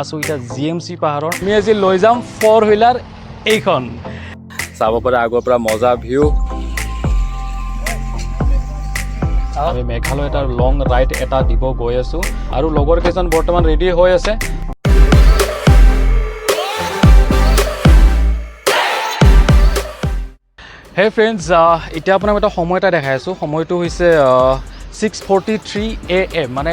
আছোঁ এতিয়া GMC পাহাৰৰ আমি আজি লৈ যাম 4 হুইলাৰ এইখন চাব পাৰে আগৰ পৰা মজা ভিউ আমি মেঘালয় এটা লং ৰাইড এটা দিব গৈ আছোঁ আৰু লগৰ কেইজন বৰ্তমান ৰেডি হৈ আছে হে ফ্ৰেণ্ডছ এতিয়া আপোনাক এটা সময় এটা দেখাই আছোঁ সময়টো হৈছে 6:43 AM মানে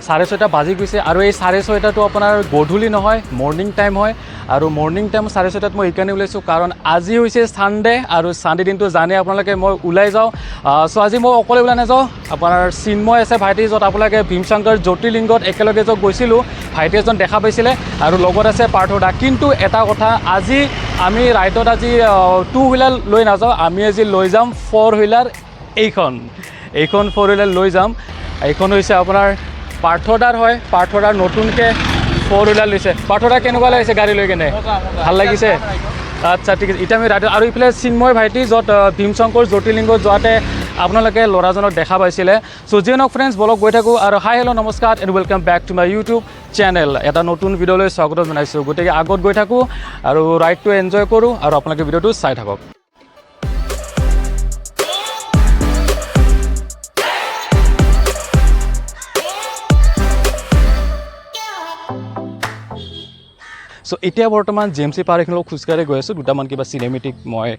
6:30 বাজি গৈছে আৰু এই 6:30টো আপোনাৰ গধূলি নহয় মৰ্নিং টাইম হয় আৰু মৰ্নিং টাইম 6:30ত মই এইকাৰণে ওলাইছোঁ কাৰণ আজি হৈছে ছানডে আৰু ছানডে দিনটো জানে আপোনালোকে মই ওলাই যাওঁ চ' আজি মই অকলে ওলাই নাযাওঁ আপোনাৰ চিন্ময় আছে ভাইটি য'ত আপোনালোকে ভীমশংকৰ জ্যোতিৰ্লিংগত একেলগে য'ত গৈছিলোঁ ভাইটি এজন দেখা পাইছিলে আৰু লগত আছে পাৰ্থদা কিন্তু এটা কথা আজি আমি ৰাইডত আজি 2 হুইলাৰ লৈ নাযাওঁ আমি আজি লৈ যাম 4 হুইলাৰ এইখন 4 হুইলাৰ লৈ যাম এইখন হৈছে আপোনাৰ পাৰ্থদাৰ হয় পাৰ্থদাৰ নতুনকৈ 4 হুইলাৰ লৈছে পাৰ্থদা কেনেকুৱা লাগিছে গাড়ী লৈ কেনে ভাল লাগিছে আচ্ছা ঠিক আছে এতিয়া আমি ৰাইডত আৰু এইফালে চিন্ময় ভাইটি য'ত ভীমশংকৰ জ্যোতিৰ্লিংগত যোৱাতে আপোনালোকে ল'ৰাজনক দেখা পাইছিলে চ' যিয়ে নহওক ফ্ৰেণ্ডছ বলক গৈ থাকোঁ আৰু হাই হেল্ল' নমস্কাৰ and welcome back to my YouTube channel এটা নতুন ভিডিঅ'লৈ স্বাগতম জনাইছোঁ গতিকে আগত গৈ থাকোঁ আৰু ৰাইডটো এনজয় কৰোঁ আৰু আপোনালোকে ভিডিঅ'টো চাই থাকক চ' এতিয়া বৰ্তমান GMC পাৰ্ক এইখিনি খোজকাঢ়ি গৈ আছোঁ দুটামান কিবা চিনেমেটিক মই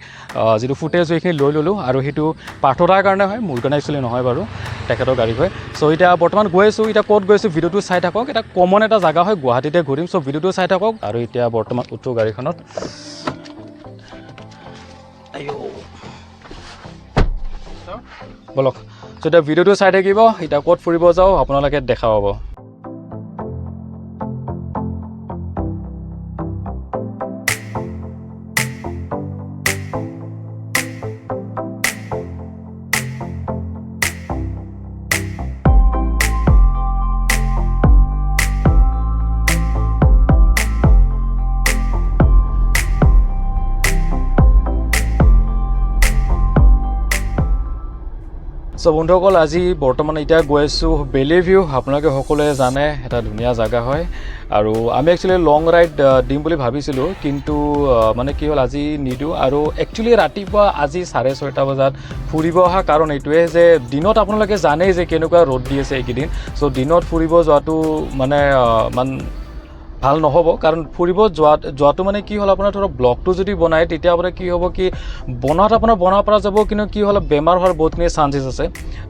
যিটো ফুটেজ সেইখিনি লৈ ল'লোঁ আৰু সেইটো পাৰ্থদাৰ কাৰণে হয় মোৰ কাৰণে একচুৱেলি নহয় বাৰু তেখেতৰ গাড়ী হয় চ' এতিয়া বৰ্তমান গৈ আছোঁ এতিয়া ক'ত গৈছোঁ ভিডিঅ'টো চাই থাকক এটা কমন এটা জেগা হয় গুৱাহাটীতে ঘূৰিম চ' ভিডিঅ'টো চাই থাকক আৰু এতিয়া বৰ্তমান উঠোঁ গাড়ীখনত বলক চ' এতিয়া ভিডিঅ'টো চাই থাকিব এতিয়া ক'ত ফুৰিব যাওঁ আপোনালোকে দেখা পাব চ' বন্ধুসকল আজি বৰ্তমান এতিয়া গৈ আছোঁ বেলি ভিউ আপোনালোকে সকলোৱে জানে এটা ধুনীয়া জেগা হয় আৰু আমি একচুৱেলি লং ৰাইড দিম বুলি ভাবিছিলোঁ কিন্তু মানে কি হ'ল আজি নিদিওঁ আৰু একচুৱেলি ৰাতিপুৱা আজি 6:30 বজাত ফুৰিব অহা কাৰণ এইটোৱে যে দিনত আপোনালোকে জানেই যে কেনেকুৱা ৰ'দ দি আছে এইকেইদিন চ' দিনত ফুৰিব যোৱাটো মানে ভাল নহ'ব কাৰণ ফুৰিব যোৱাটো মানে কি হ'ল আপোনাৰ ধৰক ব্লগটো যদি বনায় তেতিয়া আপোনাৰ কি হ'ব কি বনাব পৰা যাব কিন্তু কি হ'ল বেমাৰ হোৱাৰ বহুতখিনি চান্সেছ আছে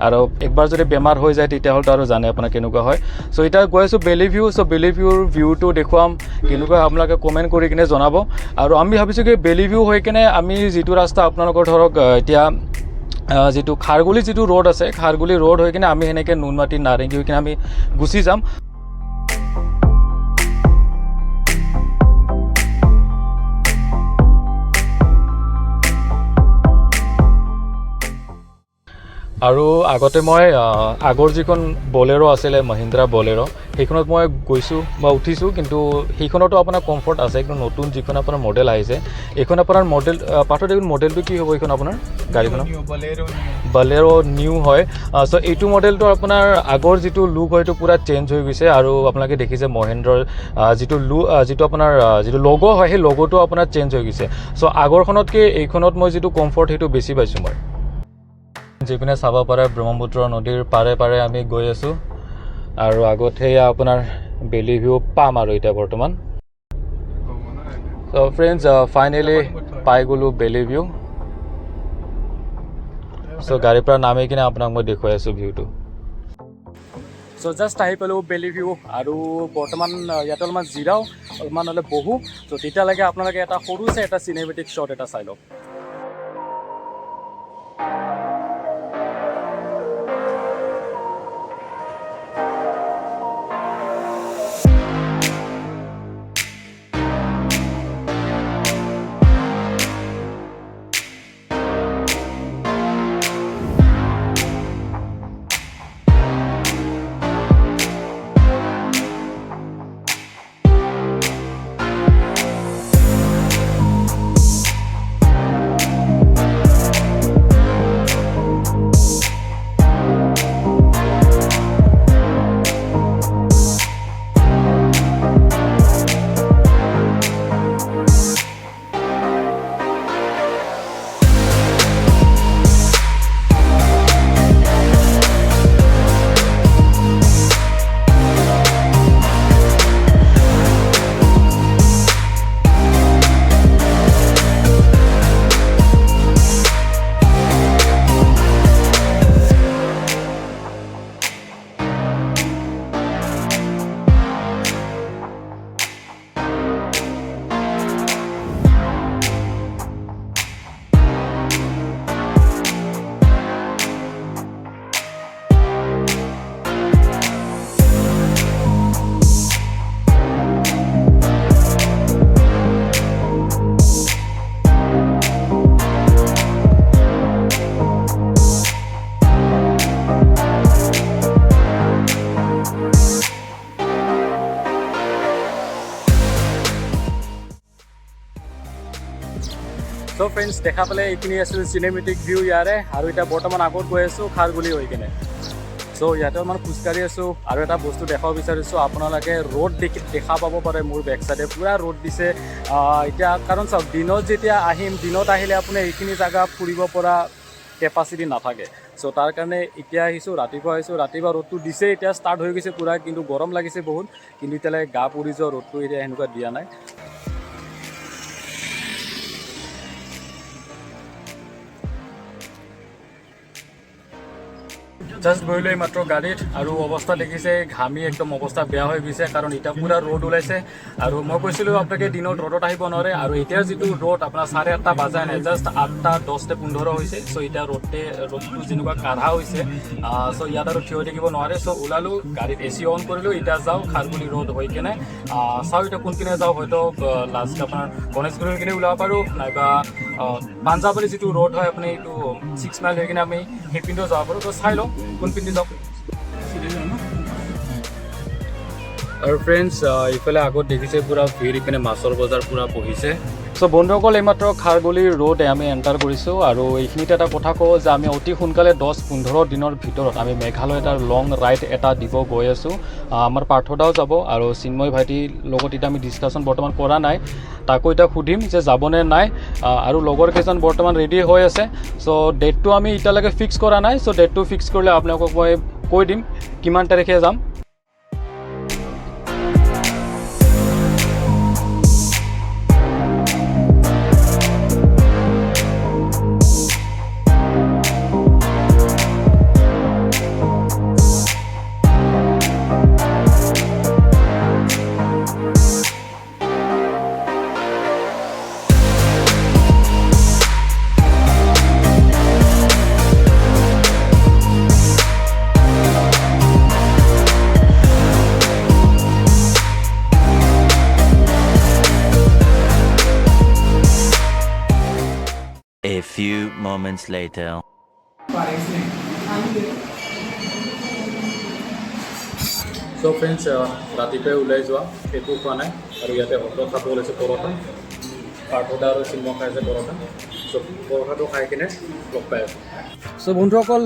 আৰু একবাৰ যদি বেমাৰ হৈ যায় তেতিয়াহ'লেতো আৰু জানে আপোনাৰ কেনেকুৱা হয় চ' এতিয়া গৈ আছোঁ বেলি ভিউ চ' বেলি ভিউৰ ভিউটো দেখুৱাম কেনেকুৱা আপোনালোকে কমেণ্ট কৰি কিনে জনাব আৰু আমি ভাবিছোঁ কি বেলি ভিউ হৈ কিনে আমি যিটো ৰাস্তা আপোনালোকৰ ধৰক এতিয়া যিটো খাৰগুলি যিটো ৰোড আছে খাৰগুলি ৰোড হৈ কিনে আমি সেনেকৈ নুনমাটি নাৰেংগী হৈ কিনে আমি গুচি যাম আৰু আগতে মই আগৰ যিখন বলেৰো আছিলে মহিন্দ্ৰা বলেৰো সেইখনত মই গৈছোঁ বা উঠিছোঁ কিন্তু সেইখনতো আপোনাৰ কমফৰ্ট আছে কিন্তু নতুন যিখন আপোনাৰ মডেল আহিছে এইখন আপোনাৰ মডেল পাঠৰ দেখোন মডেলটো কি হ'ব এইখন আপোনাৰ গাড়ীখনৰ বলেৰো নিউ হয় চ' এইটো মডেলটো আপোনাৰ আগৰ যিটো লুক হয় এইটো পূৰা চেঞ্জ হৈ গৈছে আৰু আপোনালোকে দেখিছে মহিন্দ্ৰাৰ যিটো আপোনাৰ যিটো লগো হয় সেই লগোটো আপোনাৰ চেঞ্জ হৈ গৈছে চ' আগৰখনতকৈ এইখনত মই যিটো কমফৰ্ট সেইটো বেছি পাইছোঁ মই যিপিনে চাব পাৰে ব্ৰহ্মপুত্ৰ নদীৰ পাৰে পাৰে আমি গৈ আছোঁ আৰু আগত সেয়া আপোনাৰ বেলি ভিউ পাম আৰু এতিয়া বৰ্তমান চ' ফ্ৰেণ্ডছ ফাইনেলি পাই গ'লোঁ বেলি ভিউ চ' গাড়ীৰ পৰা নামি কিনে আপোনাক মই দেখুৱাই আছোঁ ভিউটো চ' জাষ্ট আহি পালোঁ বেলি ভিউ আৰু বৰ্তমান ইয়াতে অলপমান জিৰাও অলপমান হ'লে বহোঁ চ' তেতিয়ালৈকে আপোনালোকে এটা সৰুছে এটা চিনেমেটিক শ্বট এটা চাই লওক সো ফ্ৰেণ্ডছ দেখা পালে এইখিনি আছিল চিনেমেটিক ভিউ ইয়াৰে আৰু এতিয়া বৰ্তমান আগত গৈ আছোঁ খাৰগুলি হৈ কিনে সো ইয়াতে মানে খোজকাঢ়ি আছোঁ আৰু এটা বস্তু দেখাব বিচাৰিছোঁ আপোনালোকে ৰ'দ দেখা পাব পাৰে মোৰ বেক চাইডে পূৰা ৰ'দ দিছে এতিয়া কাৰণ চাওক দিনত যেতিয়া আহিম দিনত আহিলে আপুনি এইখিনি জেগা ফুৰিব পৰা কেপাচিটি নাথাকে সো তাৰ কাৰণে এতিয়া আহিছোঁ ৰাতিপুৱা ৰ'দটো দিছে এতিয়া ষ্টাৰ্ট হৈ গৈছে পূৰা কিন্তু গৰম লাগিছে বহুত কিন্তু এতিয়ালৈকে গা পুৰি যোৱা ৰ'দটো এতিয়া সেনেকুৱা দিয়া নাই জাষ্ট বহিলোঁ এইমাত্ৰ গাড়ীত আৰু অৱস্থা দেখিছে ঘামি একদম অৱস্থা বেয়া হৈ গৈছে কাৰণ এতিয়া পূৰা ৰ'দ ওলাইছে আৰু মই কৈছিলোঁ আপোনালোকে দিনত ৰ'দত আহিব নোৱাৰে আৰু এতিয়া যিটো ৰ'দ আপোনাৰ 8:30 বাজাই নাই জাষ্ট 8:10-15 হৈছে চ' এতিয়া ৰ'দটো যেনেকুৱা কাঢ়া হৈছে চ' ইয়াত আৰু থিয় থাকিব নোৱাৰে চ' ওলালোঁ গাড়ীত AC অন কৰিলোঁ এতিয়া যাওঁ খাৰগুলি ৰ'দ হৈ কিনে চাওঁ এতিয়া কোনপিনে যাওঁ হয়তো লাষ্ট আপোনাৰ গণেশগুৰিৰ কিনে ওলাব পাৰোঁ নাইবা পাঞ্জাৱলী যিটো ৰ'দ হয় আপুনি এইটো 6 মাইল হৈ কিনে আমি সেইপিনেও যাব পাৰোঁ তো চাই লওঁ কোনপিনে যাওঁ আৰু ফ্ৰেণ্ডছ ইফালে আগত দেখিছে পূৰা ভিৰ ইপিনে মাছৰ বজাৰ পূৰা বহিছে চ' বন্ধুসকল এইমাত্ৰ খাৰগুলিৰ ৰোড আমি এণ্টাৰ কৰিছোঁ আৰু এইখিনিতে এটা কথা কওঁ যে আমি অতি সোনকালে 10-15 দিনৰ ভিতৰত আমি মেঘালয় এটা লং ৰাইড এটা দিব গৈ আছোঁ আমাৰ পাৰ্থদাও যাব আৰু চিন্ময় ভাইটিৰ লগত এতিয়া আমি ডিছকাশ্যন বৰ্তমান কৰা নাই তাকো এতিয়া সুধিম যে যাবনে নাই আৰু লগৰ কেইজন বৰ্তমান ৰেডি হৈ আছে চ' ডেটটো আমি এতিয়ালৈকে ফিক্স কৰা নাই চ' ডেটটো ফিক্স কৰিলে আপোনালোকক মই কৈ দিম কিমান তাৰিখে যাম A few moments later. So friends, ৰাতিপুৱাই ওলাই যোৱা একো খোৱা নাই আৰু ইয়াতে হোটেলত খাব ওলাইছে পৰঠা পাৰ্থদা আৰু চিন্ময় খাইছে পৰঠা চ' পৰঠাটো খাই কিনে লগ পাই আছোঁ চ' বন্ধুসকল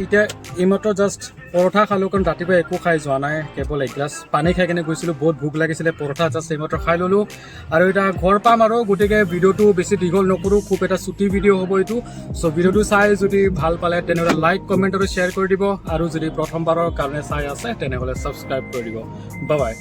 এতিয়া এইমাত্ৰ জাষ্ট পৰঠা খালোঁ কাৰণ ৰাতিপুৱা একো খাই যোৱা নাই কেৱল এগিলাচ পানী খাই কিনে গৈছিলোঁ বহুত ভোক লাগিছিলে পৰঠা জাষ্ট এইমাত্ৰ খাই ল'লোঁ আৰু এতিয়া ঘৰ পাম আৰু গতিকে ভিডিঅ'টো বেছি দীঘল নকৰোঁ খুব এটা চুটি ভিডিঅ' হ'ব এইটো চ' ভিডিঅ'টো চাই যদি ভাল পালে তেনেহ'লে লাইক কমেণ্ট আৰু শ্বেয়াৰ কৰি দিব আৰু যদি প্ৰথমবাৰৰ কাৰণে চাই আছে তেনেহ'লে ছাবস্ক্ৰাইব কৰি দিব বাই বাই